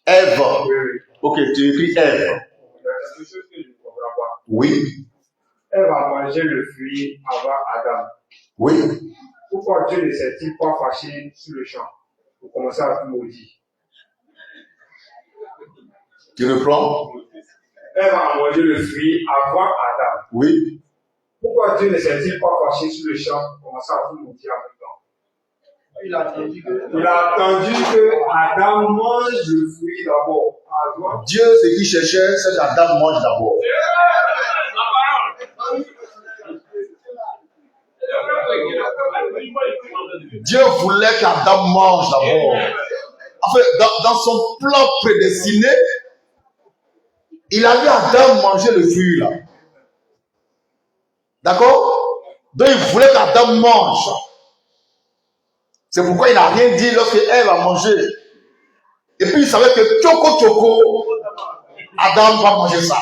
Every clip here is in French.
Ève. Oui, oui. Ok, tu écris Ève. Il y a quelque chose que je ne comprends pas. Oui. Ève a mangé le fruit avant Adam. Oui. Pourquoi Dieu ne s'est-il pas fâché sur le champ pour commencer à tout maudire? Tu reprends? Ève a mangé le fruit avant Adam. Oui. Pourquoi Dieu ne s'est-il pas fâché sur le champ pour commencer à tout maudire en même temps? Il a attendu que Adam mange le fruit d'abord. Dieu, ce qu'il cherchait, c'est qu'Adam mange d'abord. Dieu voulait qu'Adam mange d'abord. En fait, dans son plan prédestiné, il a vu Adam manger le fruit là. D'accord? Donc il voulait qu'Adam mange. C'est pourquoi il n'a rien dit lorsque Ève a mangé. Et puis il savait que Choco, Adam va manger ça.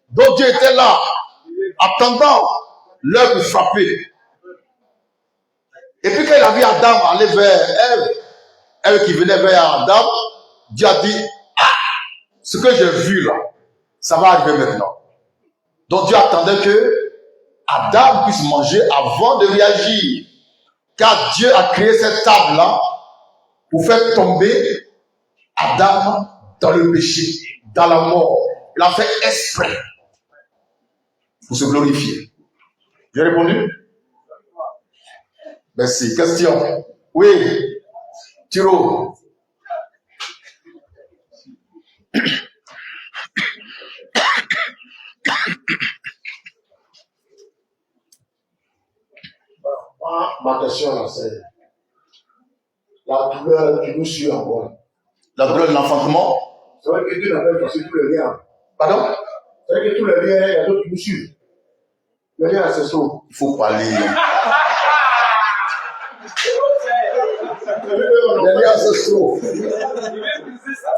Donc Dieu était là, attendant l'heure pour frapper. Et puis quand il a vu Adam aller vers Ève, Ève qui venait vers Adam, Dieu a dit, ah, ce que j'ai vu là, ça va arriver maintenant. Donc Dieu attendait que Adam puisse manger avant de réagir. Car Dieu a créé cette table-là pour faire tomber Adam dans le péché, dans la mort. Il a fait exprès pour se glorifier. J'ai répondu? Merci. Question? Oui. Tiro. Ma question là, c'est la douleur qui nous suit encore. La douleur de l'enfantement? C'est vrai que Dieu n'a pas effacé tous les liens. Pardon? C'est vrai que tous les liens, il y a d'autres qui nous suivent. Les liens ancestraux. Il faut parler. Les liens ancestraux.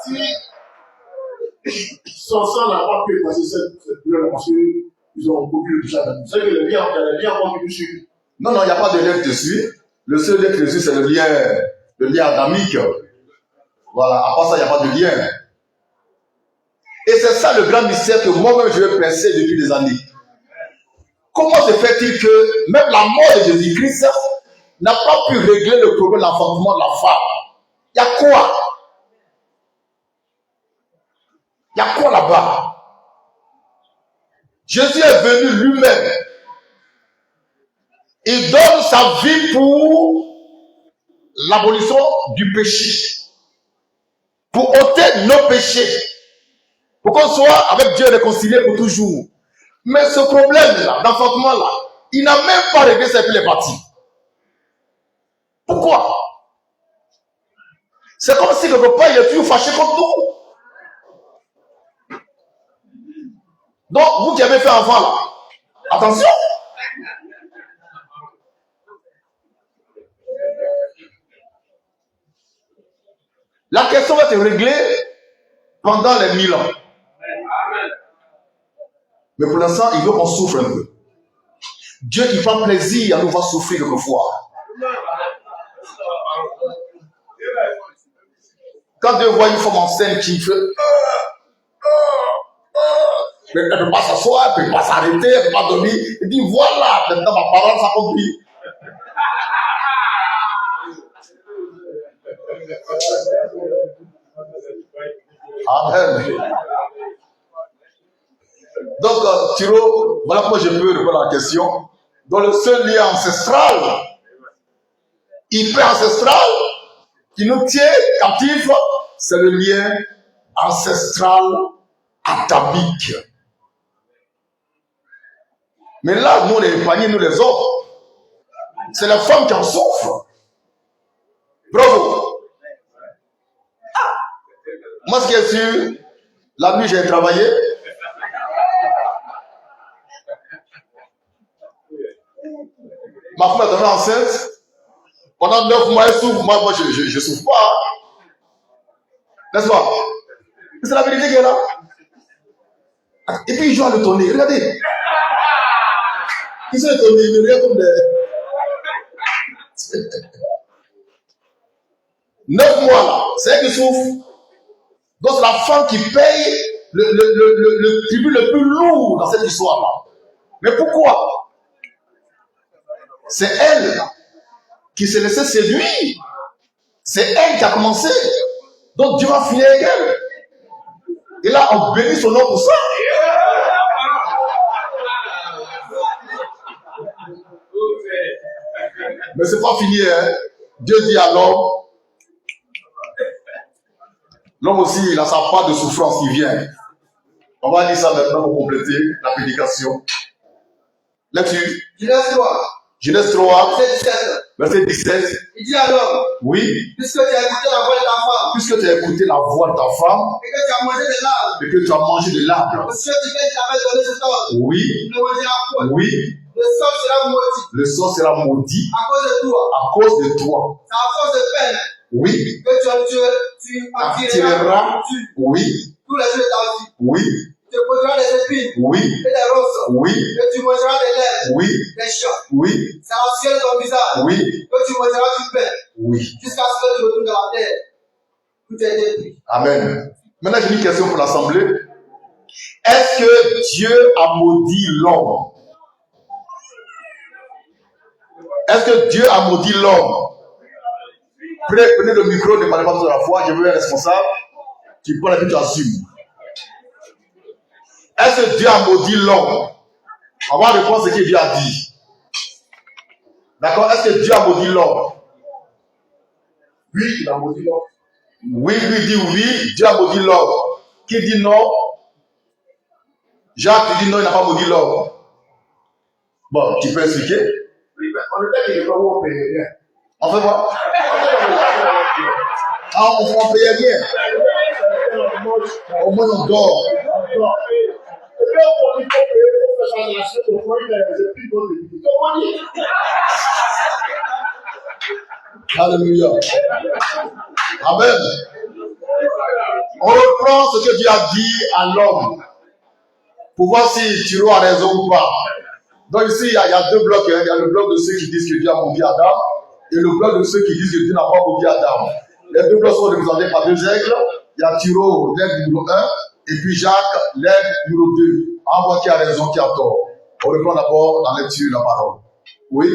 Si son sang n'a pas pu effacer cette douleur parce qu'ils ont beaucoup de toucher à la vie. C'est vrai que les liens encore qui nous suivent. Non, il n'y a pas de lien dessus. Le seul lien dessus, c'est le lien adamique. Voilà, à part ça, il n'y a pas de lien. Et c'est ça le grand mystère que moi-même je vais penser depuis des années. Comment se fait-il que même la mort de Jésus-Christ n'a pas pu régler le problème de l'enfantement de la femme? Il y a quoi? Il y a quoi là-bas? Jésus est venu lui-même. Il donne sa vie pour l'abolition du péché. Pour ôter nos péchés. Pour qu'on soit avec Dieu réconcilié pour toujours. Mais ce problème-là, d'enfantement-là, il n'a même pas réglé ses les parties. Pourquoi? C'est comme si le papa il est toujours fâché contre nous. Donc, vous qui avez fait enfant là, attention. La question va être réglée pendant les 1000 ans. Mais pour l'instant, il veut qu'on souffre un peu. Dieu, il prend plaisir à nous voir souffrir quelquefois. Quand Dieu voit une femme enceinte qui fait... Elle ne peut pas s'asseoir, elle ne peut pas s'arrêter, elle ne peut pas dormir. Il dit, voilà, maintenant ma parole s'accomplit. Amen. Donc, Thiro, voilà comment je peux répondre à la question. Dans le seul lien ancestral, hyper ancestral, qui nous tient captifs, c'est le lien ancestral adamique. Mais là, nous, les épargnés, nous les hommes, c'est la femme qui en souffre. Bravo. Moi, ce qui est sûr, la nuit, j'ai travaillé. Ma femme est tombée enceinte. Pendant 9 mois, elle souffre. Moi, je ne souffre pas. N'est-ce pas? C'est la vérité qui est là. Et puis, ils jouent à l'étonner. Regardez. Ils sont étonnés. Ils me regardent comme des... 9 mois là, c'est elle qui souffre. Donc c'est la femme qui paye le tribut le plus lourd dans cette histoire-là. Mais pourquoi? C'est elle qui s'est laissée séduire. C'est elle qui a commencé. Donc Dieu va finir avec elle. Et là, on bénit son nom pour ça. Mais c'est pas fini, hein. Dieu dit à l'homme, l'homme aussi, il a sa part de souffrance qui vient. On va lire ça maintenant pour compléter la prédication. Lecture. Genèse 3, verset 17. Il dit à l'homme, Oui, puisque tu as écouté la voix de ta femme, puisque tu as écouté la voix de ta femme et que tu as mangé de l'arbre, et que tu as mangé de l'arbre, au sujet duquel je t'avais donné cet ordre, oui, tu ne mangeras point. oui, Le sol sera maudit le sang sera maudit à cause de toi. à cause de toi. C'est à force de peine Oui, que tu en tireras oui, tous les jours de ta vie. oui, Tu poseras des épines oui, et des roses, oui, et tu mangeras des lèvres, oui, des champs. oui, C'est au ciel de ton visage oui, que tu mangeras du pain, oui. jusqu'à ce que tu retournes dans la terre. Tout est détruit. Amen. Maintenant, j'ai une question pour l'Assemblée. Est-ce que Dieu a maudit l'homme? Est-ce que Dieu a maudit l'homme? Prenez le micro, ne parlez pas toute la fois. Je veux un responsable. Tu prends la vie, tu assumes. Est-ce que Dieu a maudit l'homme? On va répondre à ce que Dieu a dit. D'accord? Est-ce que Dieu a maudit l'homme? Oui, il a maudit l'homme. Oui, lui dit oui, Dieu a maudit l'homme. Qui dit non? Jacques dit non, il n'a pas maudit l'homme. Bon, tu peux expliquer? Oui, mais on était qu'il n'est pas où on payait rien. On fait voir. Ah, on payait rien. Au moins on dort. Et puis on dit qu'on paye pour faire la chaîne au point des épines dans les vies. Comment dire? Alléluia. Amen. On reprend ce que Dieu a dit à l'homme pour voir si Tiro a raison ou pas. Donc ici, il y a deux blocs. Hein. Il y a le bloc de ceux qui disent que Dieu a maudit Adam et le bloc de ceux qui disent que Dieu n'a pas maudit Adam. Les deux blocs sont représentés par deux aigles. Il y a Tiro, l'aigle numéro 1, et puis Jacques, l'aigle numéro 2. On voit qui a raison, qui a tort. On reprend d'abord la lecture de la parole. Oui.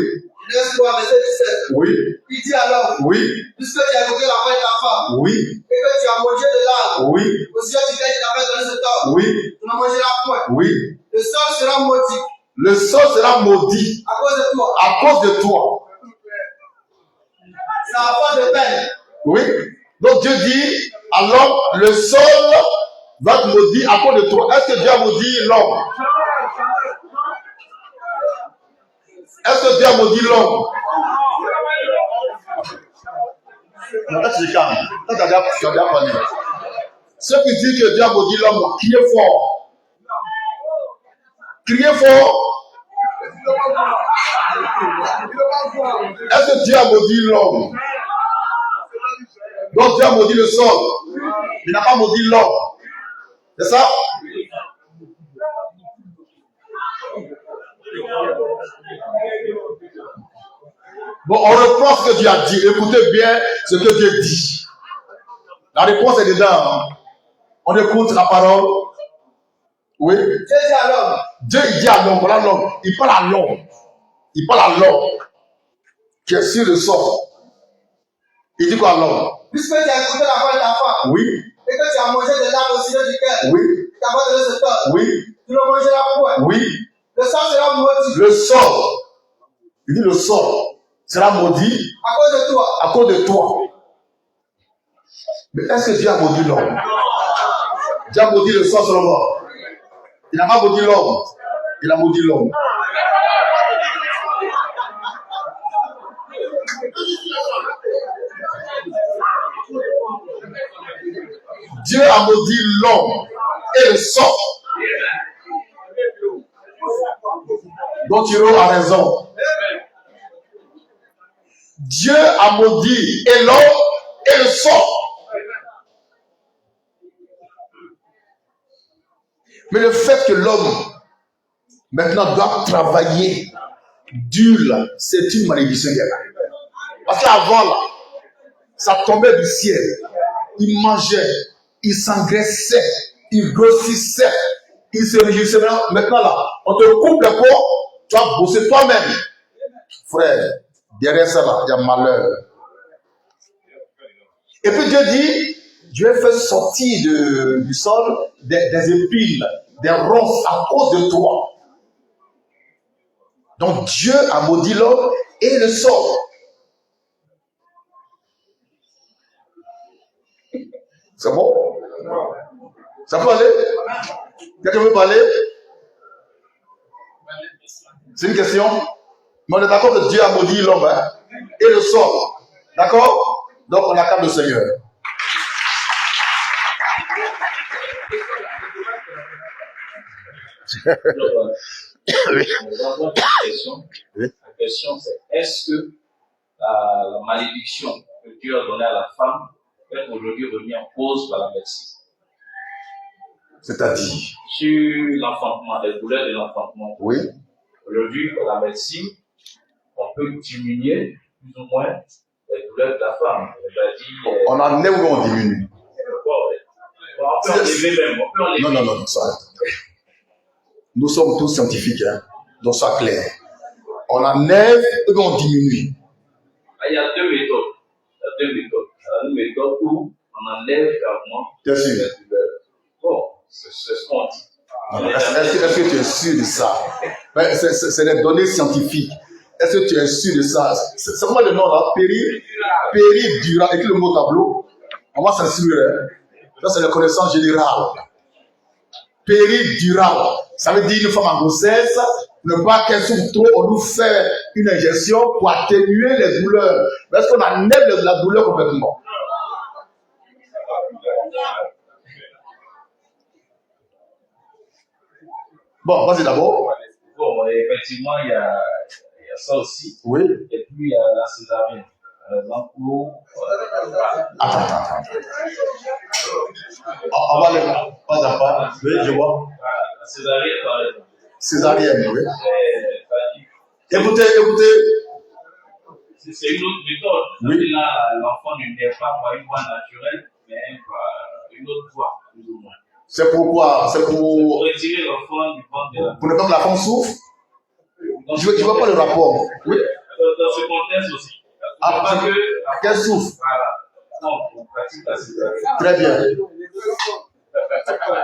Genèse 3, verset 17. Oui. Il dit à l'homme, Oui. puisque tu as écouté la voix de ta femme, Oui. et que tu as mangé de l'arbre, Oui. au sujet duquel je t'avais donné cet ordre, Oui. tu ne mangeras point. Oui. Le sol sera maudit Le sol sera maudit à cause de toi. à cause de toi. C'est à force de peine. Oui. Donc Dieu dit à l'homme, le sol va te maudire à cause de toi. Est-ce que Dieu a maudit l'homme? Est-ce que Dieu a maudit l'homme? Non, là tu te calmes. Là tu as déjà parlé. Ceux qui disent que Dieu a maudit l'homme, criez fort. Criez fort. Est-ce que Dieu a maudit l'homme? Donc Dieu a maudit le sol. Il n'a pas maudit l'homme. C'est ça? Bon, on reprend ce que Dieu a dit. Écoutez bien ce que Dieu dit. La réponse est dedans. Hein? On écoute la parole. Oui. Dieu dit à l'homme, Dieu il dit à l'homme, voilà l'homme. Il parle à l'homme. Il parle à l'homme qui est sur le sol. Il dit quoi à l'homme? puisque tu as écouté la voix de ta femme, Oui. et que tu as mangé de l'arbre au sujet duquel Oui. je t'avais donné cet ordre, Oui. tu ne mangeras point. Oui. Le sang sera maudit Le sol. Il dit le sol sera maudit à cause de toi. à cause de toi. Mais est-ce que Dieu a maudit l'homme? Dieu a maudit le sol sur le mort. Il n'a pas maudit l'homme. Il a maudit l'homme. Dieu a maudit l'homme et le sang. Donc Tiro a raison. Dieu a maudit et l'homme et le sang. Mais le fait que l'homme maintenant doit travailler dur, c'est une malédiction. Parce qu'avant là, ça tombait du ciel. Ils mangeaient, ils s'engraissaient, ils grossissaient, ils se réjouissaient. Maintenant là, on te coupe les poids, tu vas bosser toi-même. Frère, derrière ça là, il y a malheur. Et puis Dieu dit, Dieu fait sortir du sol des épines, des ronces à cause de toi. Donc Dieu a maudit l'homme et le sol. C'est bon? Ça peut aller? Quelqu'un veut parler? C'est une question? Mais on est d'accord que Dieu a maudit l'homme et le sol. D'accord? Donc on acclame le Seigneur. Oui. La question c'est, est-ce que la malédiction que Dieu a donnée à la femme est aujourd'hui remise en cause par la médecine? C'est-à-dire? Sur l'enfantement, les douleurs de l'enfantement. Oui. Aujourd'hui, par la médecine, on peut diminuer plus ou moins les douleurs de la femme. On en est où on diminue? On peut enlever même. Non, ça arrête. Nous sommes tous scientifiques, donc ça clair. On enlève et on diminue. Il y a deux méthodes. Il y a une méthode où on enlève carrément Bien sûr. les douleurs. Bon, c'est ce qu'on dit. Est-ce que tu es sûr de ça? C'est des données scientifiques. Est-ce que tu es sûr de ça? C'est quoi le nom là? Péridurale. Écris le mot tableau. On va s'inscrire. Ça, c'est la connaissance générale. Péridurale. Ça veut dire une femme en grossesse, ne pas qu'elle souffre trop, on nous fait une injection pour atténuer les douleurs. Mais est-ce qu'on enlève la douleur complètement? Bon, vas-y d'abord. Bon, effectivement, il y a ça aussi. Oui. Et puis, il y a la césarienne. Par exemple, où... Attends. On va aller pas à pas. Oui, je vois. La césarienne, par exemple. Césarienne, oui. Écoutez. C'est une autre méthode. Oui. Là, l'enfant ne naît pas par une voie naturelle, mais par une autre voie, plus ou moins. C'est pourquoi? C'est pour retirer l'enfant du ventre de la... Pour ne pas que la femme souffre? Je ne vois pas le rapport. Oui. Dans ce contexte aussi. Pas que qu'elle souffre. Voilà. Non, on pratique la césarienne. Très bien.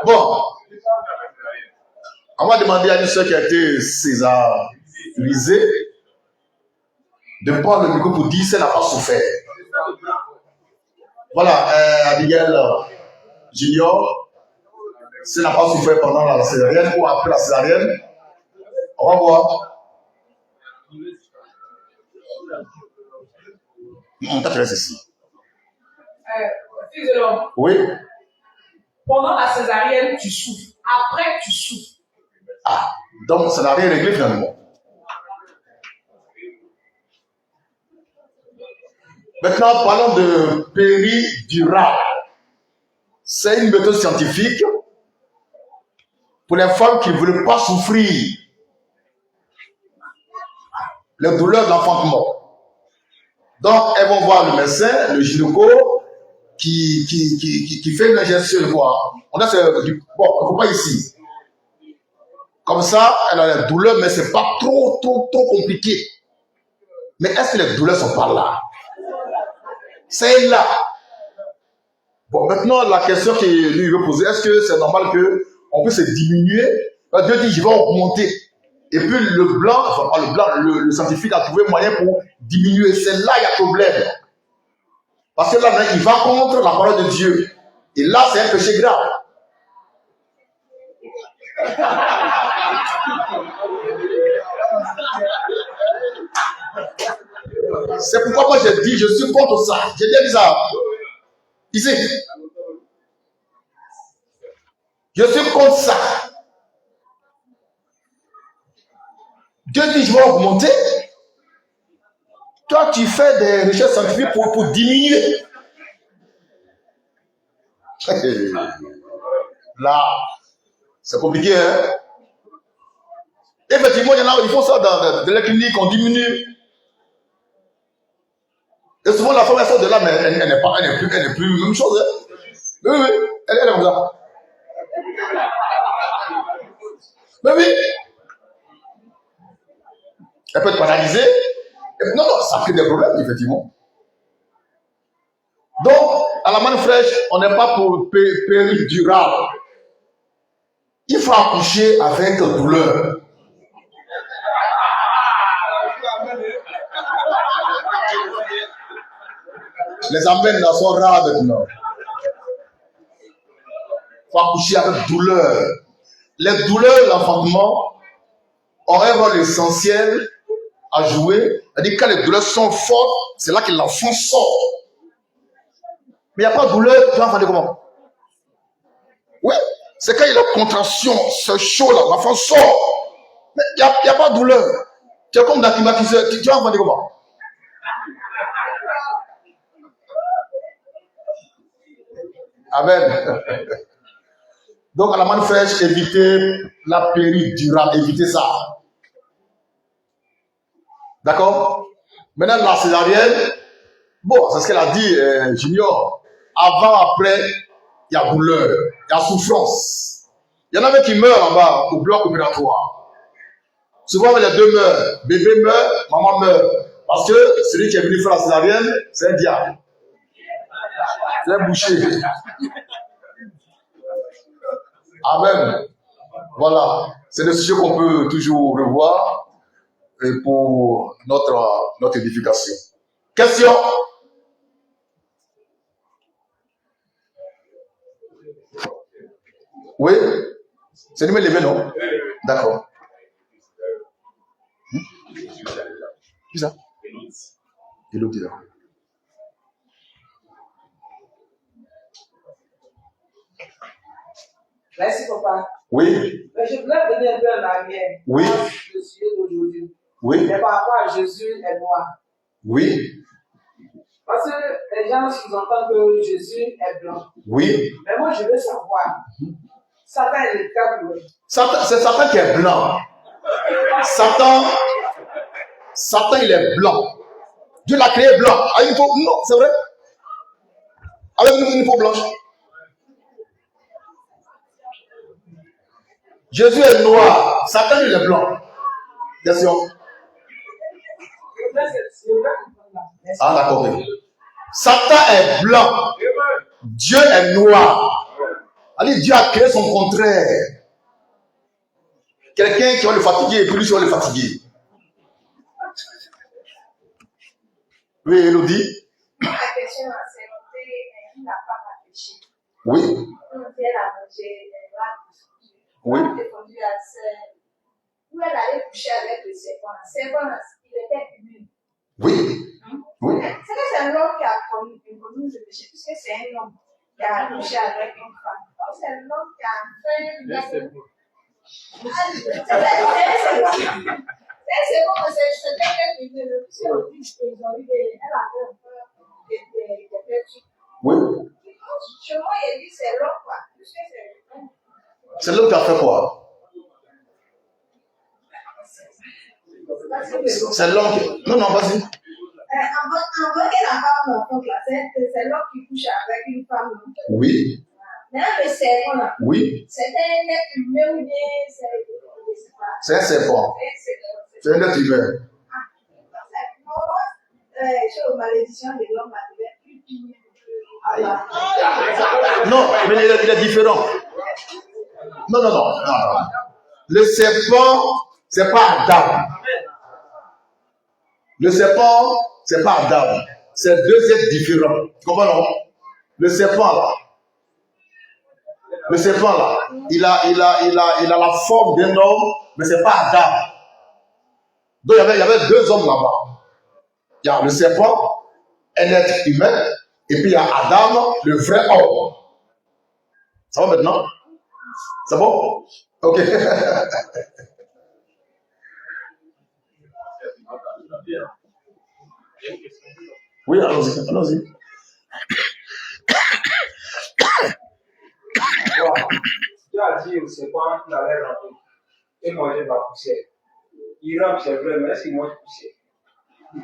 Bon. On va demander à une soeur qui a été césarisée de prendre le micro pour dire si elle n'a pas souffert. Voilà, Abigail Junior, si elle n'a pas souffert pendant la césarienne ou après la césarienne, on va voir. On t'intéresse ici. Fils de l'homme. Oui. Pendant la césarienne, tu souffres. Après, tu souffres. Ah, donc ça n'a rien réglé finalement. Maintenant, parlons de péridurale. C'est une méthode scientifique pour les femmes qui ne veulent pas souffrir les douleurs d'enfantement. Donc, elles vont voir le médecin, le gynéco, qui fait une injection. On a bon, il ne faut pas ici. Comme ça, elle a les douleurs, mais ce n'est pas trop compliqué. Mais est-ce que les douleurs sont par là? C'est là. Bon, maintenant, la question qu'il lui veut poser, est-ce que c'est normal qu'on puisse diminuer? Dieu dit, je vais augmenter. Et puis le scientifique a trouvé moyen pour diminuer. C'est là qu'il y a problème. Parce que là, il va contre la parole de Dieu. Et là, c'est un péché grave. C'est pourquoi moi j'ai dit, je suis contre ça. J'ai dit ça. Ici. Je suis contre ça. Dieu dit, je vais augmenter. Toi, tu fais des recherches scientifiques pour diminuer. Là, c'est compliqué, hein? Effectivement, il y en a, ils font ça dans la clinique, on diminue. Et souvent, la femme, elle sort de là, mais elle n'est plus la même chose. Hein. Oui, elle est comme ça. Mais oui. Elle peut être paralysée. Non, ça crée des problèmes, effectivement. Donc, à la manne fraîche, on n'est pas pour péril durable. Il faut accoucher avec douleur. Les amens sont rares maintenant. Il faut accoucher avec douleur. Les douleurs de l'enfantement ont un rôle essentiel à jouer. C'est-à-dire quand les douleurs sont fortes, c'est là que l'enfant sort. Mais il n'y a pas de douleur, tu vas enfanter comment? Oui, c'est quand il y a la contraction, c'est chaud là, l'enfant sort. Mais il n'y a pas de douleur. Tu es comme dans climatiseur, tu vas enfanter comment? Amen. Donc, à la manne fraîche, évitez la péridurale, évitez ça. D'accord? Maintenant, la césarienne, bon, c'est ce qu'elle a dit, Junior. Avant, après, il y a douleur, il y a souffrance. Il y en avait qui meurent là-bas au bloc opératoire. Souvent, les deux meurent. Bébé meurt, maman meurt. Parce que celui qui est venu faire la césarienne, c'est un diable. C'est un boucher. Amen. Voilà. C'est des sujets qu'on peut toujours revoir et pour notre édification. Question? Oui? C'est lui me lever, non? D'accord. Qui ça? Elodie, d'accord. Merci, papa. Oui. Mais je voulais venir un peu en arrière. Oui. Le sujet d'aujourd'hui. Oui. Mais par rapport à Jésus est noir. Oui. Parce que les gens sous-entendent que Jésus est blanc. Oui. Mais moi, je veux savoir. Satan est le cas pour eux. C'est Satan qui est blanc. Satan, il est blanc. Dieu l'a créé blanc. Avec une peau, non, c'est vrai. Avec une peau blanche. Jésus est noir. Satan, il est blanc. Question. Ah, d'accord. Oui. Satan est blanc. Dieu est noir. Allez, Dieu a créé son contraire. Quelqu'un qui va le fatiguer et puis lui qui va le fatiguer. Oui, Elodie. La question, c'est il n'a pas péché. Oui. Elle a mangé, elle a Oui. répondu à ça. Où elle allait coucher avec le serpent. Le serpent, il était humain. Oui. Oui. C'est que c'est un homme qui a commis le péché, puisque c'est un homme qui a couché avec une femme. Donc c'est un homme qui a fait une. C'est bon, c'est quelqu'un qui veut le plus. Elle avait un peu des petits. Oui. Chez moi, il dit c'est l'homme, quoi. Puisque c'est l'homme. C'est l'homme qui a fait quoi? C'est l'homme qui. Non, vas-y. Avant qu'elle n'a pas mon compte là, c'est l'homme qui couche avec une femme. Oui. Maintenant, le serpent là, Oui. c'est un être humain ou bien C'est un serpent. C'est un être humain. Sur malédiction de l'homme Non, mais il est différent. Non. Le serpent, c'est pas Adam. Le serpent, c'est pas Adam. C'est deux êtres différents. Comment non? Le serpent là, il a la forme d'un homme, mais c'est pas Adam. Donc il y avait deux hommes là-bas. Il y a le serpent, un être humain, et puis il y a Adam, le vrai homme. Ça va maintenant? C'est bon? Ok. Oui, allons-y. Dieu a dit au serpent qu'il allait rentrer et manger de la poussière. Il rampe, c'est vrai, mais est-ce qu'il mange poussière? Amen.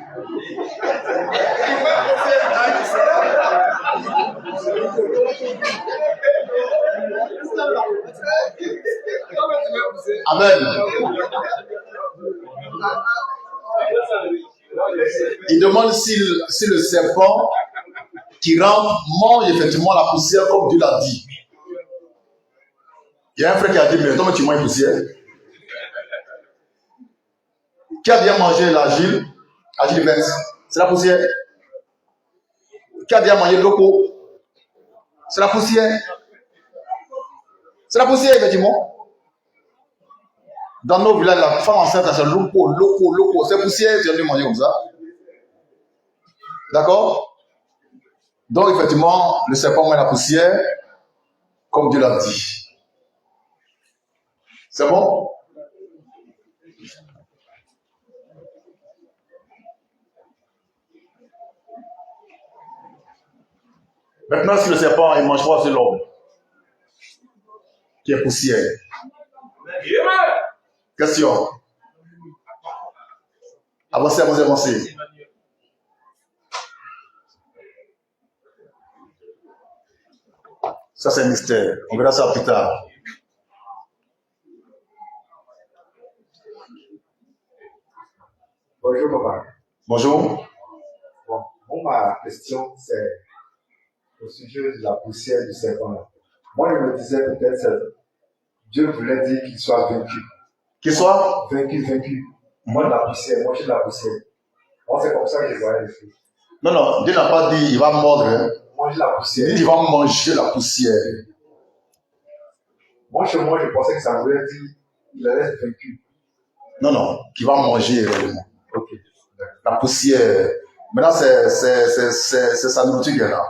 Il demande si le serpent qui rampe mange effectivement la poussière comme Dieu l'a dit. Il y a un frère qui a dit, mais toi, tu manges poussière. Qui a bien mangé l'argile? Argile mince. C'est la poussière. Qui a bien mangé l'eau? C'est la poussière. C'est la poussière, effectivement. Dans nos villages, la femme enceinte, c'est loco. C'est poussière, tu as dû manger comme ça. D'accord? Donc, effectivement, le serpent mange la poussière, comme Dieu l'a dit. C'est bon? Maintenant, si le serpent, il mange quoi sur l'homme? Qui est poussière. Question. Avancez. Ça, c'est un mystère. On verra ça plus tard. Bonjour, papa. Bonjour. Bon, ma question, c'est au sujet de la poussière du serpent. Moi, je me disais peut-être que Dieu voulait dire qu'il soit vaincu. Qu'il soit vaincu. Moi, de la poussière, moi, j'ai de la poussière. Moi, c'est comme ça que je voyais les choses. Non, Dieu n'a pas dit il va mordre. Hein. Manger la poussière. Il dit il va manger la poussière. Moi, chez moi, je pensais que ça voulait dire qu'il allait être vaincu. Non, qu'il va manger réellement. Ok. La poussière. Maintenant, c'est sa nourriture qui est là.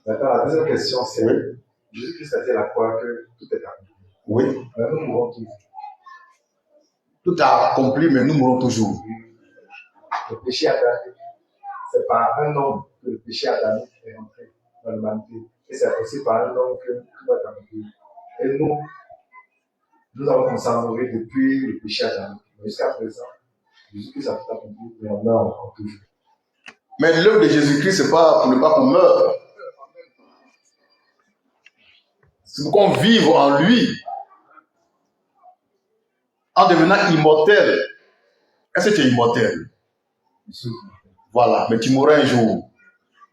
Maintenant, la deuxième question, c'est Jésus-Christ a dit à la croix que tout est accompli. Oui. Mais nous mourrons toujours. Tout est accompli, mais nous mourrons toujours. Le péché adamique, c'est par un homme que le péché adamique est entré dans l'humanité. Et c'est aussi par un homme que tout va être accompli. Et nous avons commencé à mourir depuis le péché adamique. Mais jusqu'à présent, Jésus-Christ a tout accompli, mais on meurt encore toujours. Mais l'œuvre de Jésus-Christ, c'est pas pour ne pas qu'on meure. C'est pour qu'on vive en lui, en devenant immortel. Est-ce que tu es immortel? Voilà, mais tu mourras un jour.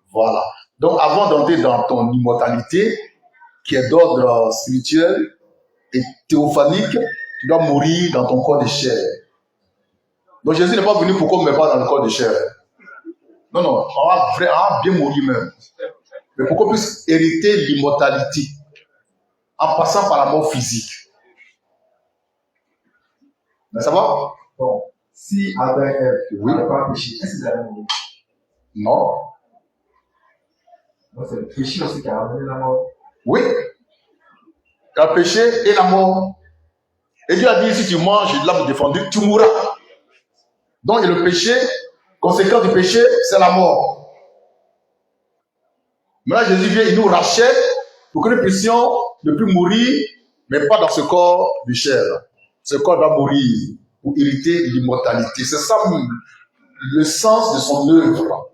Voilà. Donc, avant d'entrer dans ton immortalité, qui est d'ordre spirituel et théophanique, tu dois mourir dans ton corps de chair. Donc, Jésus n'est pas venu pour qu'on ne meure pas dans le corps de chair. Non, on va bien mourir même. Mais pour qu'on puisse hériter l'immortalité en passant par la mort physique. Mais ça va? Bon, si Adam et Ève n'avaient pas péché, est-ce qu'ils allaient mourir? Non. Donc, c'est le péché aussi qui a amené la mort. Oui. Le péché et la mort. Et Dieu a dit, si tu manges de l'arbre défendu, tu mourras. Donc, le péché, conséquence du péché, c'est la mort. Maintenant, Jésus vient, il nous rachète pour que nous puissions ne plus mourir, mais pas dans ce corps de chair. Ce corps doit mourir pour hériter l'immortalité. C'est ça le sens de son œuvre.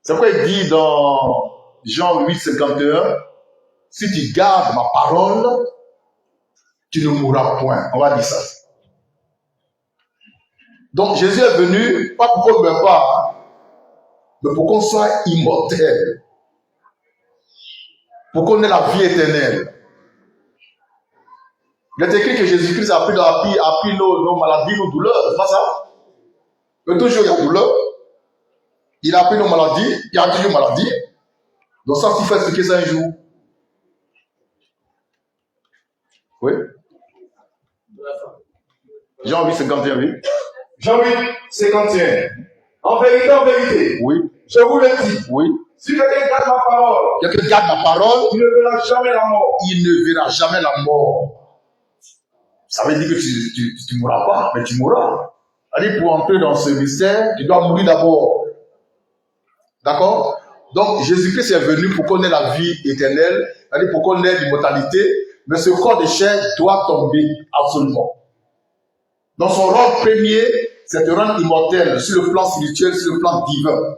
C'est pourquoi il dit dans Jean 8, 51, si tu gardes ma parole, tu ne mourras point. On va dire ça. Donc Jésus est venu, pas pour qu'on ne meure pas, mais pour qu'on soit immortel. Pour qu'on ait la vie éternelle. Il est écrit que Jésus-Christ a pris nos maladies, nos douleurs. C'est pas ça? Mais toujours il y a douleur. Il a pris nos maladies, il y a toujours maladie. Donc ça, il faut expliquer ça un jour. Oui? Jean 8, 51, oui. Jean 8, 51. En vérité, Oui. je vous le dis, Oui. si quelqu'un garde ma parole, Quelqu'un garde ma parole, il ne verra jamais la mort. il ne verra jamais la mort. Ça veut dire que tu ne mourras pas, mais tu mourras. C'est-à-dire, pour entrer dans ce mystère, tu dois mourir d'abord. D'accord? Donc, Jésus-Christ est venu pour qu'on ait la vie éternelle, c'est-à-dire pour qu'on ait l'immortalité, mais ce corps de chair doit tomber absolument. Donc son rôle premier, c'est de te rendre immortel sur le plan spirituel, sur le plan divin.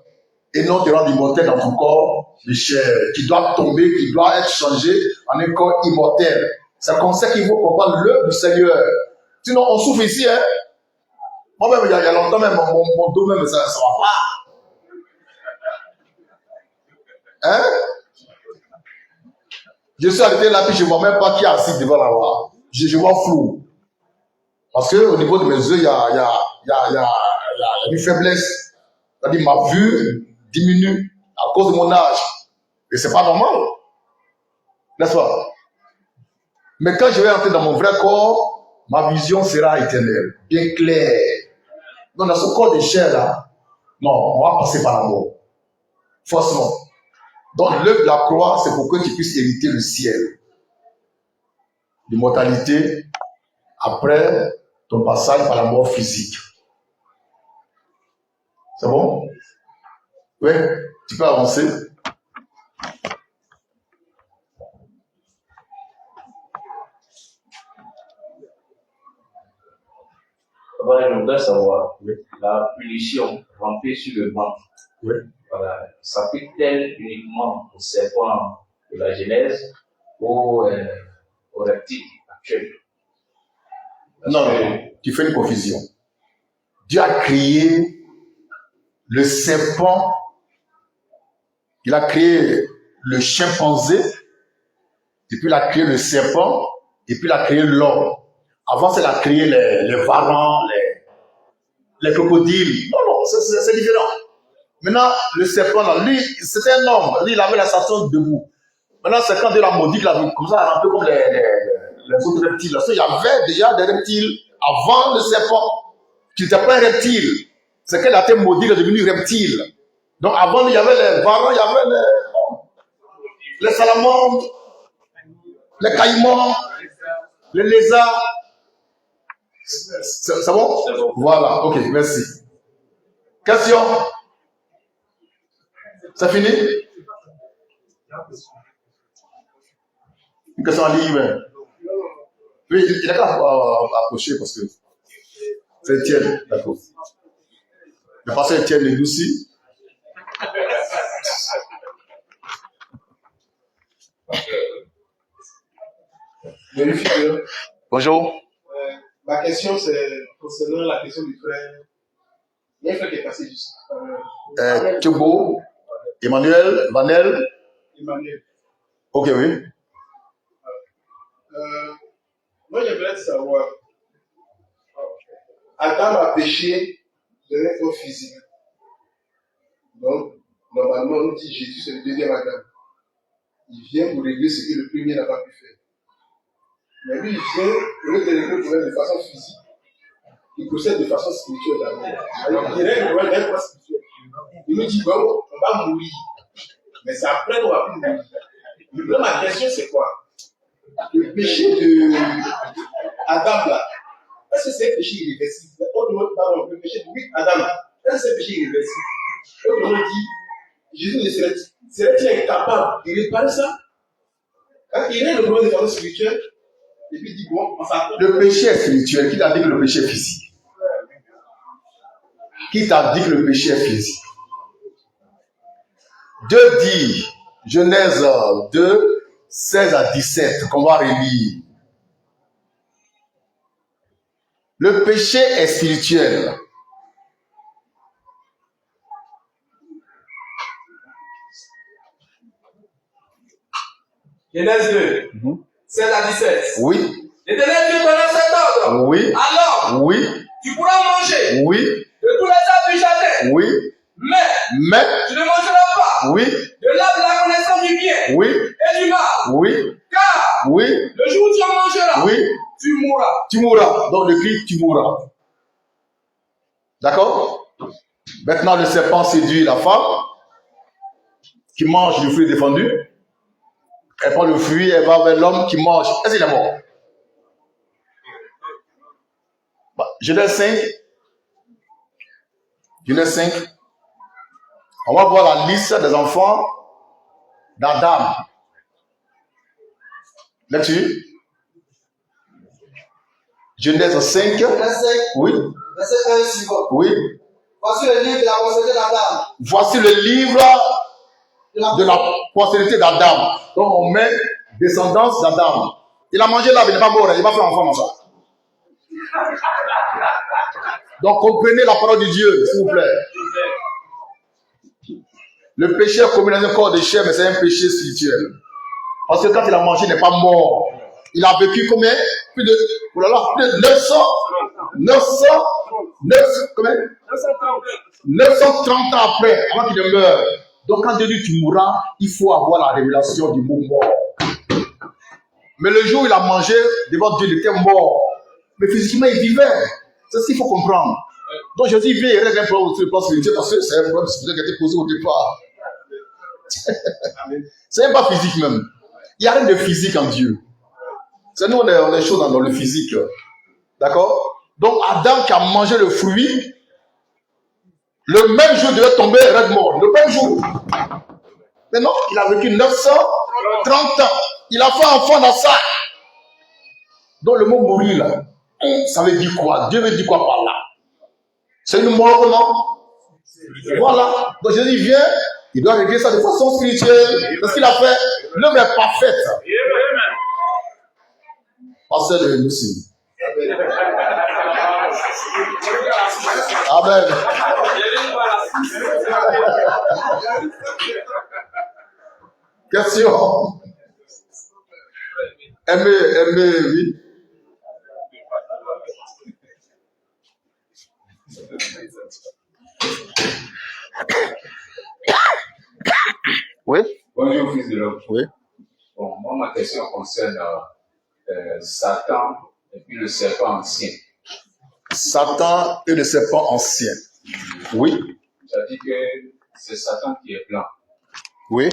Et non te rendre immortel dans ton corps de chair, qui doit tomber, qui doit être changé en un corps immortel. C'est comme ça qu'il faut comprendre l'œuvre du Seigneur. Sinon, on souffre ici, hein. Moi-même, il y a longtemps, même, mon dos, même, ça ne va pas. Hein? Je suis arrêté là, puis je ne vois même pas qui est assis devant la voie. Je vois flou. Parce qu'au niveau de mes yeux, il y a une faiblesse. C'est-à-dire, ma vue diminue à cause de mon âge. Et ce n'est pas normal. N'est-ce pas? Mais quand je vais entrer dans mon vrai corps, ma vision sera éternelle, bien claire. Donc, dans ce corps de chair là, non, on va passer par la mort. Forcément. Donc, l'œuvre de la croix, c'est pour que tu puisses hériter le ciel. L'immortalité après ton passage par la mort physique. C'est bon? Oui, tu peux avancer. Je voudrais savoir, la punition rampée sur le ventre, voilà, s'applique-t-elle uniquement au serpent de la Genèse ou au reptile actuel? Non, tu fais une confusion. Dieu a créé le serpent, il a créé le chimpanzé, et puis il a créé le serpent, et puis il a créé l'homme. Avant, il a créé les varans, les crocodiles. Non, c'est différent. Maintenant, le serpent, là, lui, c'était un homme. Lui, il avait la station debout. Maintenant, c'est quand Dieu l'a maudit qu'il avait comme ça, un peu comme les autres reptiles. Il y avait déjà des reptiles avant le serpent, qui n'était pas un reptile. C'est qu'elle a été maudit, il est devenu reptile. Donc, avant, il y avait les varans, il y avait les salamandres, les caïmans, les lézards. C'est bon? C'est bon. Voilà, ok, merci. Question? C'est fini? Une question en ligne? Oui, il a qu'à approcher parce que c'est Étienne, d'accord. Le pasteur Étienne est aussi. Vérifiez. Bonjour. Ma question, c'est concernant la question du frère. Il y a un frère qui est passé juste. Thibaut, Emmanuel, Vanel. Emmanuel. Ok, oui. Moi, j'aimerais savoir. Adam a péché de un corps physique. Donc, normalement, on dit Jésus, c'est le deuxième Adam. Il vient pour régler ce que le premier n'a pas pu faire. Mais lui, il vient, au lieu de régler le problème de façon physique, il procède de façon spirituelle d'abord. Alors, il règle le problème d'un point spirituel. Il nous dit, bon, on va mourir. Mais c'est après qu'on va plus mourir. Le problème, ma question, c'est quoi? Le péché de Adam, là, est-ce que c'est un péché irréversible? Pardon, le péché de Adam, est-ce que c'est un péché irréversible? Autrement dit, Jésus ne serait-il incapable de réparer ça? Quand il règle le problème de façon spirituelle, et puis il dit, bon, on s'attend. Le péché est spirituel. Qui t'a dit que le péché est physique? Qui t'a dit que le péché est physique? Dieu dit, Genèse 2, 16 à 17, qu'on va relire. Le péché est spirituel. Genèse 2, 16 à 17. Oui. L'Éternel Dieu donna cet ordre. Oui. Alors, Oui. tu pourras manger Oui. de tous les arbres du jardin. Oui. Mais tu ne mangeras pas Oui. de l'arbre de la connaissance du bien Oui. et du mal. Oui. Car Oui. le jour où tu en mangeras, Oui. tu mourras. Tu mourras. Donc le cri, tu mourras. D'accord? Maintenant, le serpent séduit la femme qui mange le fruit défendu. Elle prend le fruit, elle va vers l'homme qui mange. Est-ce qu'il est mort? Genèse 5. Genèse 5. On va voir la liste des enfants d'Adam. Là-dessus. Genèse 5. Verset 5, Oui, verset 1 suivant. oui. Voici le livre de la postérité d'Adam. Voici le livre de la postérité d'Adam. Donc on met descendance d'Adam. Il a mangé là, il n'est pas mort, il va faire enfant dans ça. Donc comprenez la parole de Dieu, s'il vous plaît. Le péché est commis dans un corps de chair, mais c'est un péché spirituel. Parce que quand il a mangé, il n'est pas mort. Il a vécu combien? Plus de 930 ans après, avant qu'il ne meure. Donc quand Dieu dit tu mourras, il faut avoir la révélation du mot mort. Mais le jour où il a mangé, devant Dieu, il était mort. Mais physiquement, il vivait. C'est ce qu'il faut comprendre. Donc Jésus vient et règle un problème sur le plan spirituel parce que c'est un problème spirituel qui a été posé au départ. C'est même pas physique même. Il n'y a rien de physique en Dieu. C'est nous, on est chaud dans le physique. D'accord? Donc Adam qui a mangé le fruit, le même jour devait tomber red mort. Le même jour. Mais non, il a vécu 930 ans. Il a fait enfant dans ça. Donc le mot mourir là, ça veut dire quoi? Dieu veut dire quoi par là? C'est une mort, non? Voilà. Donc Jésus vient, il doit régler ça de façon spirituelle. C'est ce qu'il a fait. L'œuvre est parfaite. Pasteur de Lucie. Amen. Question. Aimez, oui. Oui. Bonjour, fils de l'homme. Oui. Bon, moi, ma question concerne Satan et puis le serpent ancien. Satan et le serpent ancien. Oui. Ça dit que c'est Satan qui est blanc. Oui.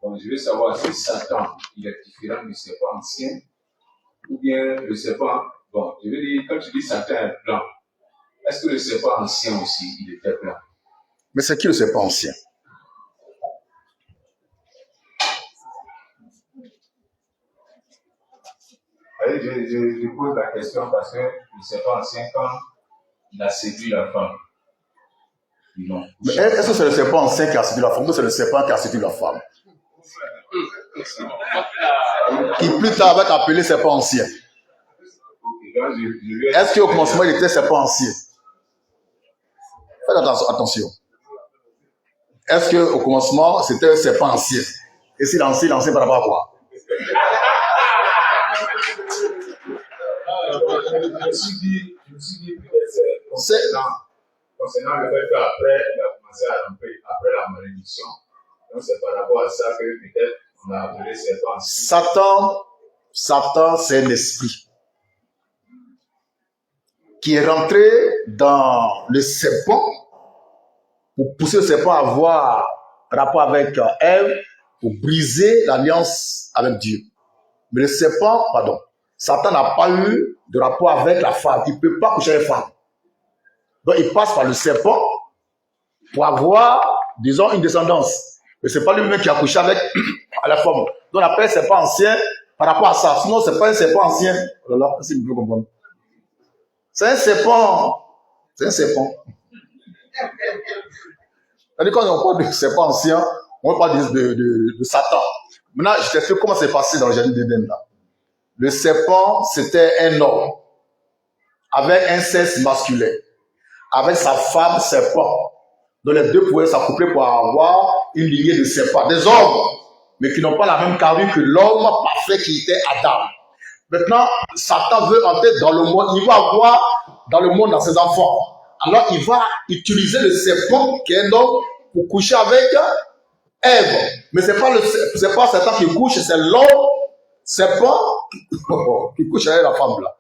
Donc, je veux savoir si Satan, il est différent du serpent ancien ou bien le serpent... Bon, je veux dire, quand tu dis Satan est blanc, est-ce que le serpent ancien aussi, il était blanc? Mais c'est qui le serpent ancien? Je pose la question parce que le serpent ancien, quand il a séduit la femme, non. Mais est-ce que c'est le serpent ancien qui a séduit la femme ou c'est le serpent qui a séduit la femme? Qui plus tard va être appelé serpent ancien. Est-ce qu'au commencement il était serpent ancien? Faites attention. Est-ce qu'au commencement c'était un serpent ancien? Et si l'ancien par rapport à quoi? Je me suis dit concernant le fait qu'après, il a commencé à ramper après la malédiction. Donc c'est par rapport à ça que peut-être on a appelé serpent ancien. Satan, c'est un esprit qui est rentré dans le serpent pour pousser le serpent à avoir rapport avec Ève, pour briser l'alliance avec Dieu. Mais le serpent, Satan n'a pas eu de rapport avec la femme. Il ne peut pas coucher avec la femme. Donc il passe par le serpent pour avoir, disons, une descendance. Mais ce n'est pas lui-même qui a couché avec la femme. Donc on appelle serpent ancien par rapport à ça. Sinon, ce n'est pas un serpent ancien. Voilà, si vous pouvez comprendre. C'est un serpent. C'est un serpent. C'est-à-dire quand on parle de serpent ancien, on parle de Satan. Maintenant, je t'explique comment c'est passé dans le jardin d'Éden là. Le serpent, c'était un homme avec un sexe masculin, avec sa femme serpent. Donc les deux pouvaient s'accoupler pour avoir une lignée de serpents. Des hommes, mais qui n'ont pas la même carrure que l'homme parfait qui était Adam. Maintenant, Satan veut entrer dans le monde, il va avoir dans le monde dans ses enfants. Alors il va utiliser le serpent qui est un homme pour coucher avec Ève. Mais c'est pas Satan qui couche, c'est l'homme serpent qui couche avec la femme là.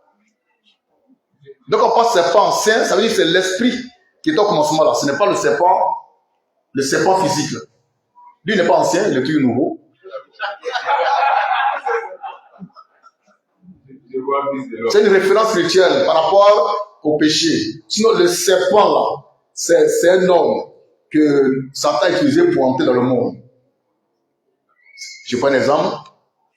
Donc on parle serpent ancien, ça veut dire que c'est l'esprit qui est au commencement là. Ce n'est pas le serpent physique là. Lui n'est pas ancien, il est tout nouveau. C'est une référence spirituelle par rapport au péché. Sinon le serpent là, c'est un homme que Satan a utilisé pour entrer dans le monde. Je prends un exemple.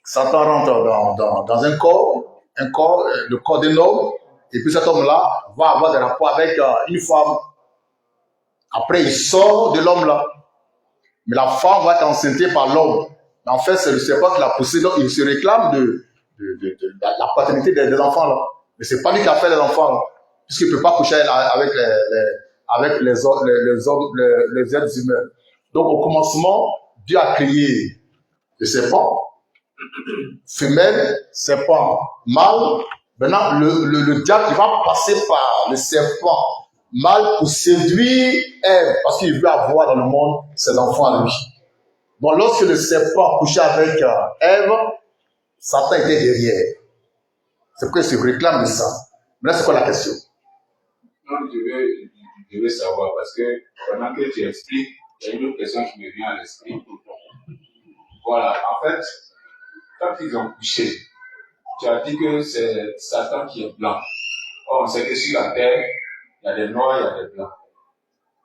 Satan rentre dans un corps, le corps d'un homme, Et puis cet homme-là va avoir des rapports avec une femme. Après, il sort de l'homme-là. Mais la femme va être enceinte par l'homme. En fait, c'est le serpent qui l'a poussé, donc il se réclame de la paternité des enfants-là. Mais c'est pas lui qui a fait les enfants, là, puisqu'il ne peut pas coucher avec les êtres humains. Donc au commencement, Dieu a créé le serpent, femelle, serpent, mâle. Maintenant, le diable, il va passer par le serpent mâle pour séduire Ève, parce qu'il veut avoir dans le monde ses enfants à lui. Bon, lorsque le serpent couchait avec Ève, Satan était derrière. C'est pourquoi il se réclame de ça. Mais là, c'est quoi la question? Non, je veux savoir, parce que pendant que tu expliques, il y a une autre question qui me vient à l'esprit. Voilà, en fait, quand ils ont couché, tu as dit que c'est Satan qui est blanc. Or, on sait que sur la terre, il y a des noirs, il y a des blancs.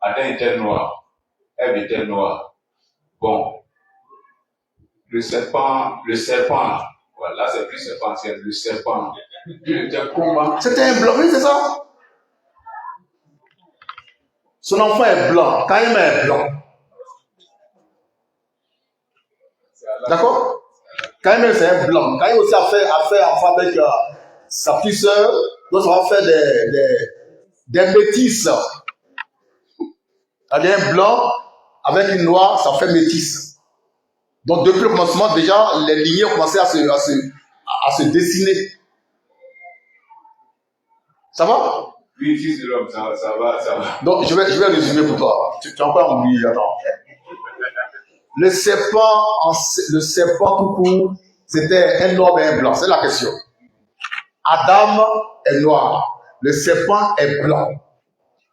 Adam était noir, Ève était noire. Bon, le serpent, voilà, c'est plus serpent, c'est le serpent. Il était comment? C'était un blanc, oui, c'est ça. Son enfant est blanc, Caïn est blanc. D'accord? Caïn c'est un blanc. Caïn aussi a fait enfant avec sa petite sœur, donc ça va faire des métis. Il y a un blanc avec une noire, ça fait métis. Donc depuis le commencement, déjà, les lignées ont commencé à se dessiner. Ça va? Oui, fils de l'homme, ça va. Donc je vais résumer pour toi. Tu as encore oublié, attends. Le serpent tout court, c'était un noir et un blanc. C'est la question. Adam est noir. Le serpent est blanc.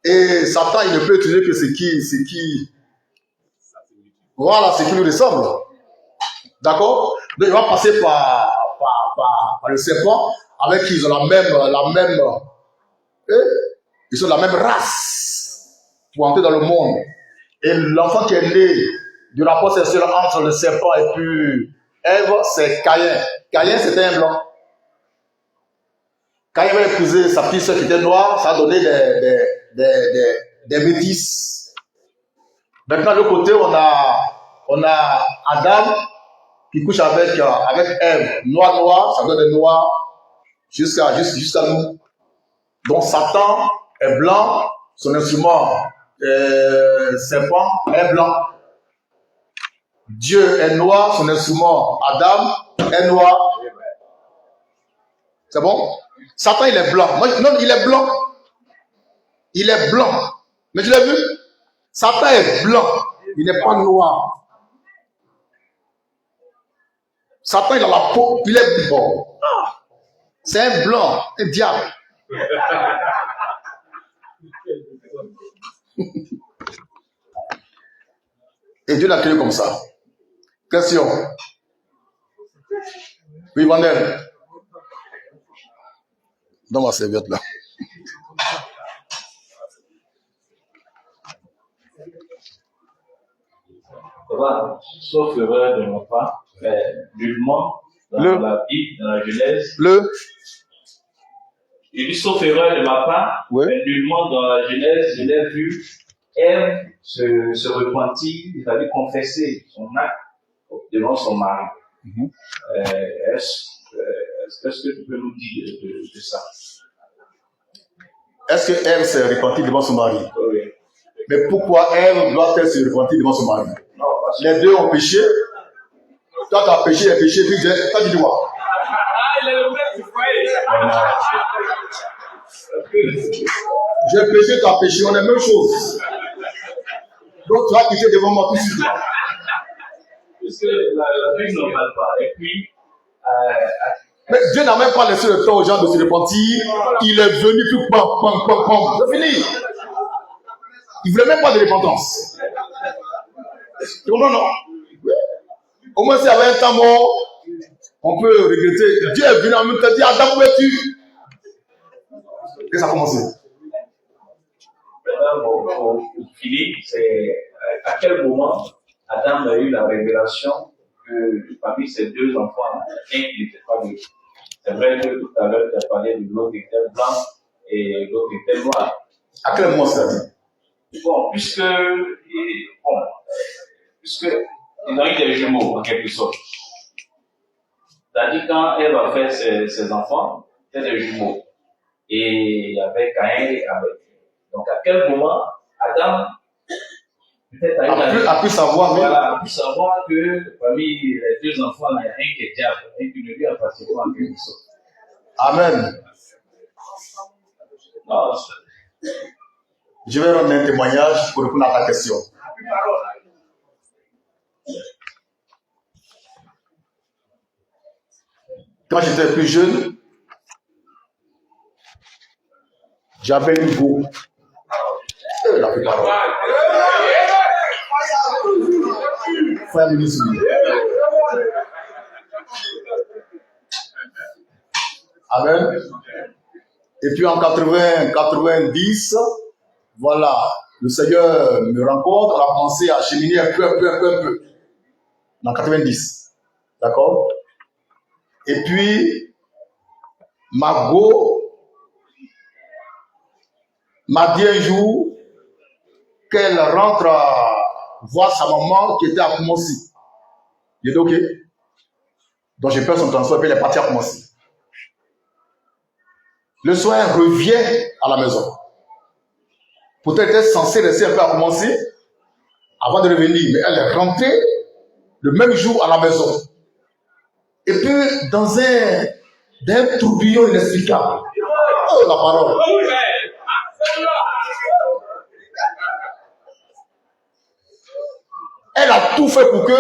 Et Satan, il ne peut utiliser que ce qui voilà, ce qui nous ressemble. D'accord? Donc il va passer par le serpent avec qui ils ont ils ont la même race pour entrer dans le monde. Et l'enfant qui est né du rapport sexuel entre le serpent et puis Ève, c'est Caïn. Caïn, c'était un blanc. Quand il va épouser sa petite soeur qui était noire, ça a donné des métis. Maintenant, de l'autre côté, on a Adam qui couche avec Ève. Noir, ça donne des noirs jusqu'à nous. Donc Satan est blanc, son instrument serpent est blanc. Dieu est noir, son instrument Adam est noir. C'est bon? Satan, il est blanc. Non, il est blanc. Il est blanc. Mais tu l'as vu? Satan est blanc. Il n'est pas noir. Satan, il a la peau. Il est blanc. C'est un blanc, un diable. Et Dieu l'a créé comme ça. Question. Oui, Vandel. Dans ma serviette là. Ça va, sauf erreur de ma part, nullement dans la Bible, dans la Genèse. Il dit sauf erreur de ma part, oui. Mais nullement dans la Genèse, je l'ai vu Ève se repentir, c'est-à-dire confesser son acte devant son mari. Est-ce que tu peux nous dire de ça? Est-ce que Ève s'est repentie devant son mari? Oui. Mais pourquoi Ève doit-elle se repentir devant son mari? Non, les deux ont péché. Toi, tu as péché, il a péché, puis toi, tu dis quoi? Il est le maître du foyer. J'ai péché, tu as péché, on est la même chose. Donc, tu vas pécher devant moi tout de suite. Parce que la Bible n'en parle pas. Et puis, mais Dieu n'a même pas laissé le temps aux gens de se repentir. Il est venu tout pam. C'est fini. Il ne voulait même pas de repentance. Tu comprends, non? Au moins, s'il y avait un temps mort, on peut regretter. Dieu est venu en même temps dire Adam, où es-tu? Et ça a commencé. Maintenant, pour finir, c'est à quel moment Adam a eu la révélation que parmi ses deux enfants, un n'était pas lui. C'est vrai que tout à l'heure, tu as parlé de l'autre qui était blanc, et l'autre était noir. À quel moment ça dit? Bon, puisque ils ont eu des jumeaux, en quelque sorte. C'est-à-dire, quand elle va faire ses enfants, c'est des jumeaux. Et il y avait Caïn et Abel. Donc, à quel moment Adam peut-être a pu savoir, voilà, a pu savoir que parmi les deux enfants, il y a un qui est diable et qui ne lui appartient pas en quelque sorte. Amen. Non, Je vais rendre un témoignage pour répondre à ta question. Quand j'étais plus jeune, j'avais une go. La plupart. Frère ministre. Amen. Et puis en 90, voilà, le Seigneur me rencontre, on a commencé à cheminer un peu. En 90. D'accord? Et puis, ma go m'a dit un jour qu'elle rentre voir sa maman qui était à Koumonsi. J'ai dit OK. Donc j'ai pris son transport et puis elle est partie à Koumonsi. Le soir, elle revient à la maison. Pourtant, elle était censée rester un peu à Koumonsi avant de revenir. Mais elle est rentrée le même jour à la maison. Et puis, dans un tourbillon inexplicable. Oh, la parole. Elle a tout fait pour que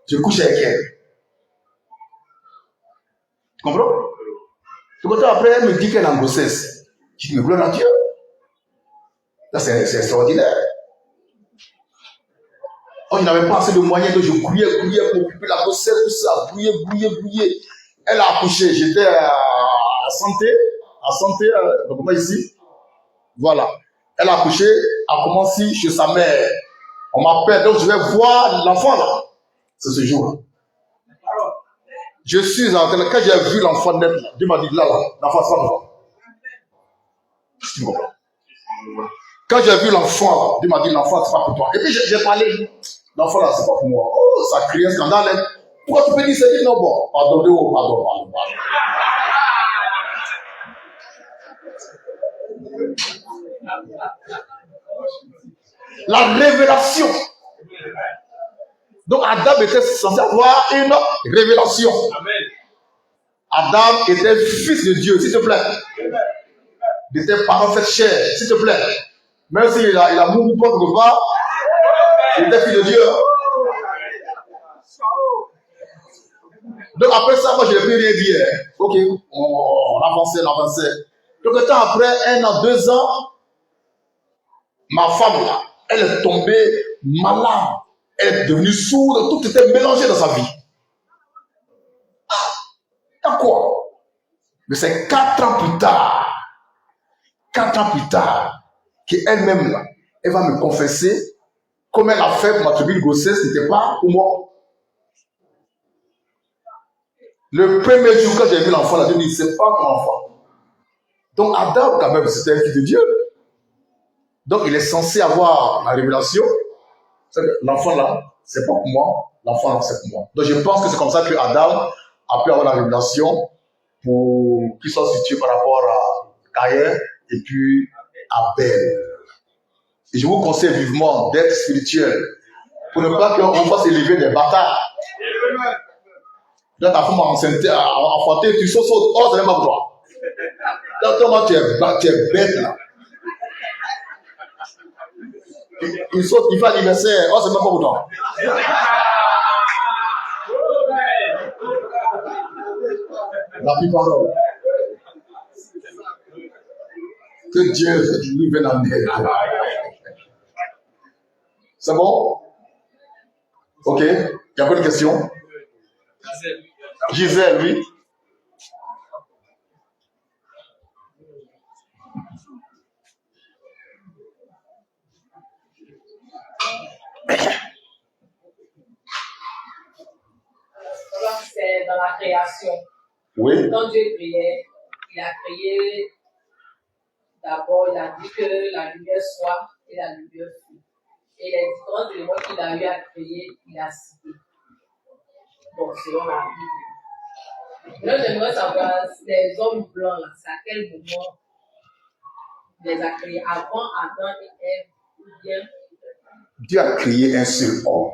je couche avec elle. Tu comprends? Tout le temps après, elle me dit qu'elle est en grossesse. Je dis, mais gloire à Dieu. Là, c'est extraordinaire. Oh, il n'avait pas assez de moyens, donc je grouillais pour occuper la grossesse, tout ça. Grouillais. Elle a accouché. J'étais à santé, comment ici? Voilà. Elle a accouché, a commencé chez sa mère. On m'appelle, donc je vais voir l'enfant là. C'est ce jour-là. Je suis en train, quand j'ai vu l'enfant naître, Dieu m'a dit là, l'enfant, c'est pas pour toi. Tu comprends? Quand j'ai vu l'enfant, Dieu m'a dit l'enfant, c'est pas pour toi. Et puis j'ai parlé, l'enfant là, c'est pas pour moi. Oh, ça crie un scandale. Hein. Pourquoi tu peux dire ça? Non, bon, pardon. La révélation. Donc Adam était censé avoir une révélation. Adam était fils de Dieu, s'il te plaît. Il était parent fait chair, s'il te plaît. Même s'il a mouru pas quelque part, il était fils de Dieu. Donc après ça, moi je n'ai plus rien dit. Ok, on avançait. Quelque temps après, 1 an, 2 ans, ma femme là, elle est tombée malade. Elle est devenue sourde, tout était mélangé dans sa vie. D'accord. Mais c'est 4 ans plus tard, qu'elle-même là, elle va me confesser comment elle a fait pour m'attribuer une grossesse, n'était pas pour moi. Le premier jour quand j'ai vu l'enfant, là, je me dis, c'est pas mon enfant. Donc Adam, quand même, c'était un fils de Dieu. Donc il est censé avoir la révélation. L'enfant là, c'est pas pour moi. L'enfant là, c'est pour moi. Donc je pense que c'est comme ça que Adam a pu avoir la révélation pour qu'il soit situé par rapport à Caïn et puis Abel. Et je vous conseille vivement d'être spirituel pour ne pas qu'on fasse élever des bâtards. Dans ta femme enfanté, tu sautes, oh, c'est même pas pour toi. Dans ton moment, tu es bête là. Il saute, il fait l'anniversaire, oh, c'est même pas pour toi. La plus parole. Que Dieu lui vienne en aide. C'est bon? Ok. Il y a pas de questions? Gisèle, oui. C'est dans la création. Oui. Quand Dieu créait, il a créé d'abord, il a dit que la lumière soit et la lumière fut. Et les différents éléments qu'il a eu à créer, il a cité. Bon, selon la Bible. Là, j'aimerais savoir, les hommes blancs, là, c'est à quel moment il les a créés? Avant Adam et Ève, ou bien? Dieu a créé un seul homme.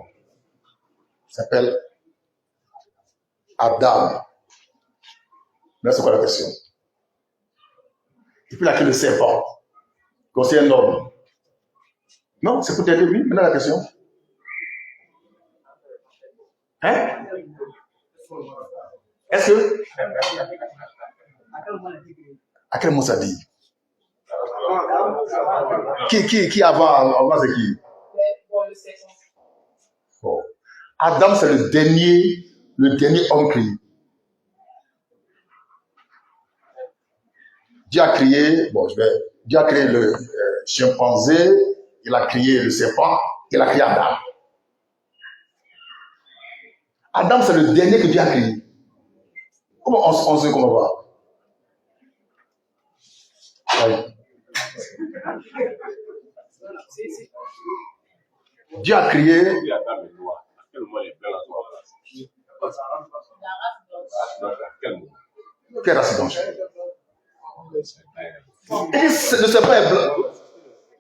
Il s'appelle Adam. Mais c'est quoi la question? Et puis il a créé le serpent. Quand c'est un homme. Non, c'est pour t'aider, oui. Maintenant la question. Hein? Est-ce que? À quel moment ça dit? Qui avant c'est qui? Bon. Adam, c'est le dernier homme créé. Dieu a créé le chimpanzé, il a créé le serpent, il a créé Adam. Adam, c'est le dernier que Dieu a créé. Comment on sait comment on va? Dieu a créé. Quelle race blanche? Le serpent est blanc.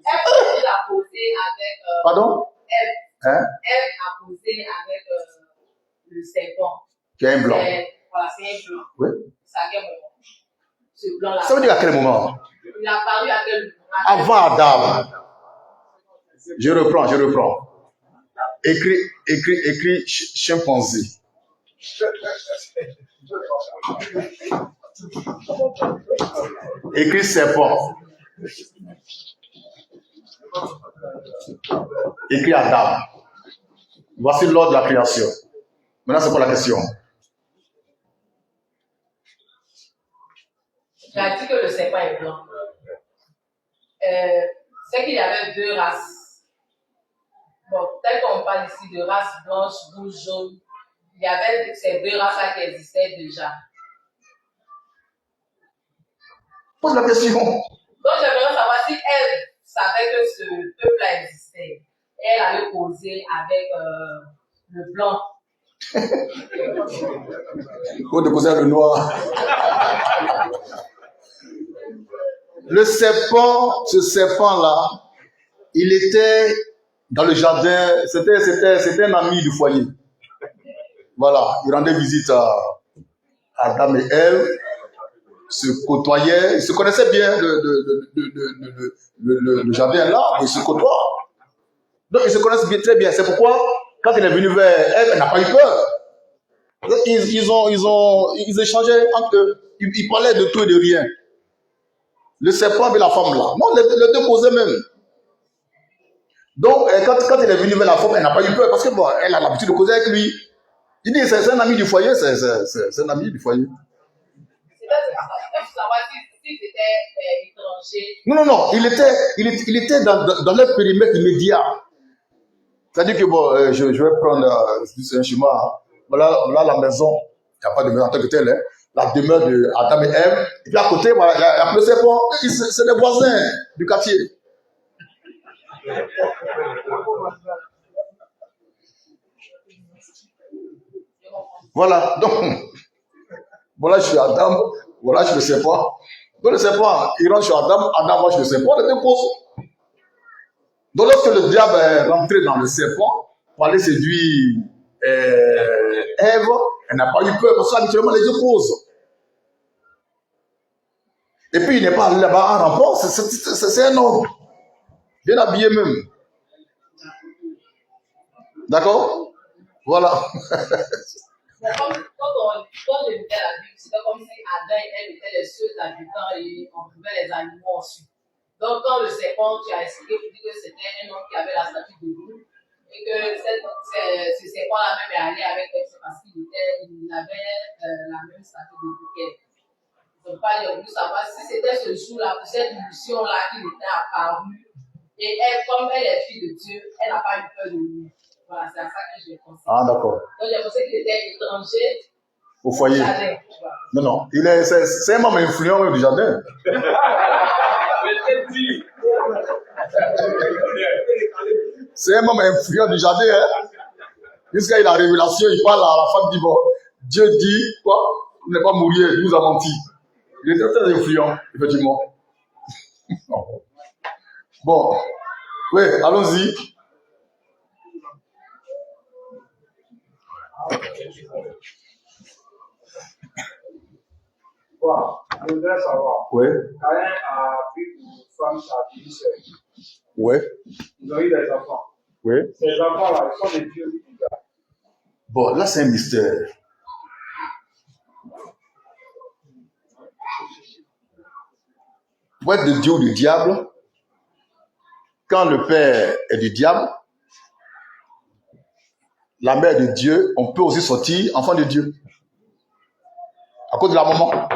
Ève a posé avec. Pardon? Ève. Hein? Ève a posé avec le serpent. Qui est un blanc. Voilà, c'est un blanc. Oui. C'est à quel moment? Ce blanc-là. Ça veut dire à quel moment? Il a paru à quel moment? Avant Adam. Je reprends. Écrit chimpanzé. Écrit serpent. Écrit Adam. Voici l'ordre de la création. Maintenant, c'est quoi la question? Tu as dit que le serpent est blanc. C'est qu'il y avait deux races. Bon, tel qu'on parle ici de race blanche, rouge, jaune, il y avait ces deux races-là qui existaient déjà. Pose la question. Donc, j'aimerais savoir si elle savait que ce peuple-là existait. Elle allait causer avec le blanc. Faut déposer le noir. Ce serpent-là, il était dans le jardin, c'était un ami du foyer. Voilà, il rendait visite à Adam et Ève, se côtoyaient, ils se connaissaient bien le jardin là, ils se côtoient. Donc ils se connaissent bien, très bien. C'est pourquoi, quand il est venu vers Ève, elle n'a pas eu peur. Ils échangeaient entre eux, ils parlaient de tout et de rien. Le serpent et la femme là. Non, les deux causaient même. Donc, quand il est venu vers la femme, elle n'a pas eu peur parce que bon, elle a l'habitude de causer avec lui. Il dit, c'est un ami du foyer, c'est un ami du foyer. C'est savoir si c'était étranger. Non, il était dans leur périmètre immédiat. C'est-à-dire que bon, je vais prendre un chemin. Voilà la maison. Il n'y a pas de maison en tant que telle, hein. La demeure de Adam et Ève. Et puis à côté, voilà, il y a le serpent. C'est les voisins du quartier. Voilà, donc, voilà, je suis Adam, voilà, je suis le serpent. Donc le serpent, il rentre sur Adam, Adam va sur le serpent, les deux posent. Donc lorsque le diable est rentré dans le serpent, pour aller séduire Ève, elle n'a pas eu peur, parce qu'habituellement les deux posent. Et puis il n'est pas allé là-bas en rapport, c'est un homme. Bien habillé même. D'accord? Voilà. Quand je lisais la Bible, c'était comme si Adam et Ève étaient les seuls habitants et on trouvait les animaux ensuite. Donc, quand le serpent, tu as expliqué, tu dis que c'était un homme qui avait la statue de loup et que ce serpent-là même est allé avec Ève, c'est parce qu'il avait la même statue de loup qu'elle. Donc, j'ai voulu savoir si c'était ce jour-là, pour cette mission-là, qu'il était apparu. Et Ève, comme elle est fille de Dieu, elle n'a pas eu peur de lui. Voilà, c'est à ça que j'ai pensé. Ah, d'accord. Donc, j'ai pensé qu'il était étranger au foyer. Jardin. Non, c'est un membre influent du jardin. C'est un homme influent du jardin. Hein? Jusqu'à la révélation, il parle à la femme, dit bon, Dieu dit quoi? Vous n'allez pas mourir, il vous a menti. Il était très influent, effectivement. Bon, oui, allons-y. Bon, je voudrais savoir. Oui. Caïn a pris pour femme sa demi-sœur. Oui. Ils ont eu des enfants. Oui. Ces enfants-là, ils sont des dieux du diable. Bon, là, c'est un mystère. Pour être de Dieu ou du diable, quand le père est du diable, la mère de Dieu, on peut aussi sortir enfant de Dieu. À cause de la maman.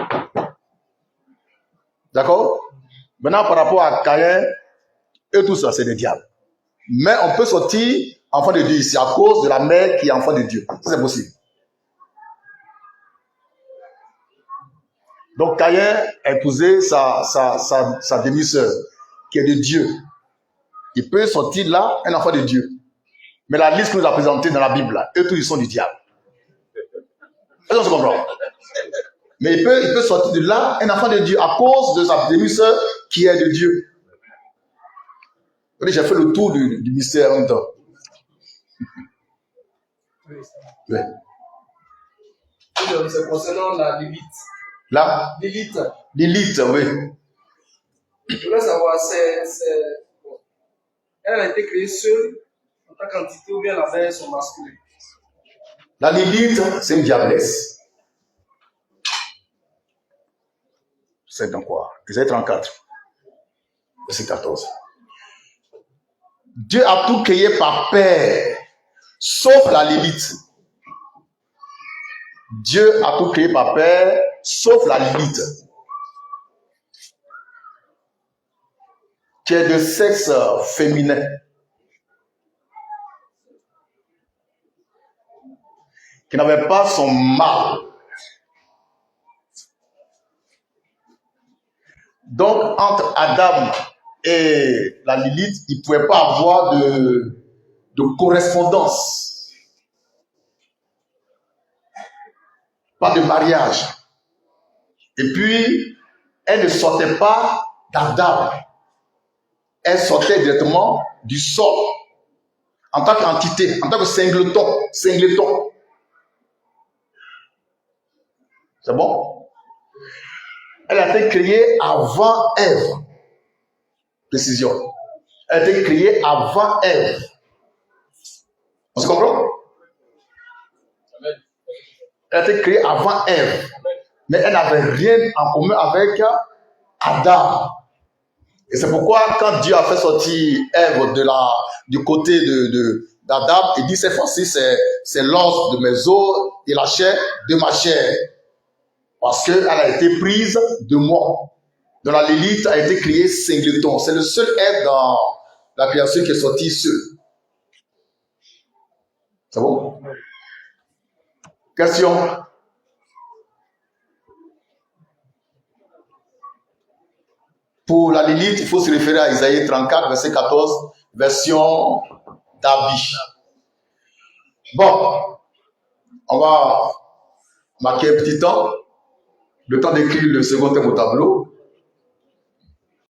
D'accord? Maintenant, par rapport à Caïn, et tout ça, c'est des diables. Mais on peut sortir enfant de Dieu ici à cause de la mère qui est enfant de Dieu. Ça, c'est possible. Donc, Caïn a épousé sa demi-sœur, qui est de Dieu. Il peut sortir là, un enfant de Dieu. Mais la liste que nous a présentée dans la Bible, là, eux tous, ils sont du diable. Est-ce qu'on se comprend? Mais il peut sortir de là, un enfant de Dieu, à cause de sa demi-sœur qui est de Dieu. J'ai fait le tour du mystère en même temps. Oui. C'est concernant la Lilith. Là? Lilith. Lilith, oui. Je voulais savoir, bon. Elle a été créée seule en tant qu'entité ou bien elle avait son masculin. La Lilith, c'est une diablesse. C'est dans quoi? Isaïe 34, verset 14. Dieu a tout créé par paire, sauf la Lilith. Dieu a tout créé par paire, sauf la Lilith, qui est de sexe féminin. Qui n'avait pas son mâle. Donc, entre Adam et la Lilith, il ne pouvait pas avoir de correspondance. Pas de mariage. Et puis, elle ne sortait pas d'Adam. Elle sortait directement du sol. En tant qu'entité, en tant que singleton. C'est bon? Elle a été créée avant Ève. Précision. Elle a été créée avant Ève. On se comprend? Elle a été créée avant Ève. Mais elle n'avait rien en commun avec Adam. Et c'est pourquoi quand Dieu a fait sortir Ève du côté d'Adam, il dit cette fois-ci c'est l'os de mes os et la chair de ma chair. Parce qu'elle a été prise de moi. Donc la Lilith a été créée singleton. C'est le seul être dans la création qui est sorti seul. C'est bon? Question? Pour la Lilith, il faut se référer à Isaïe 34, verset 14, version d'Abi. Bon, on va marquer un petit temps. Le temps d'écrire le second thème au tableau.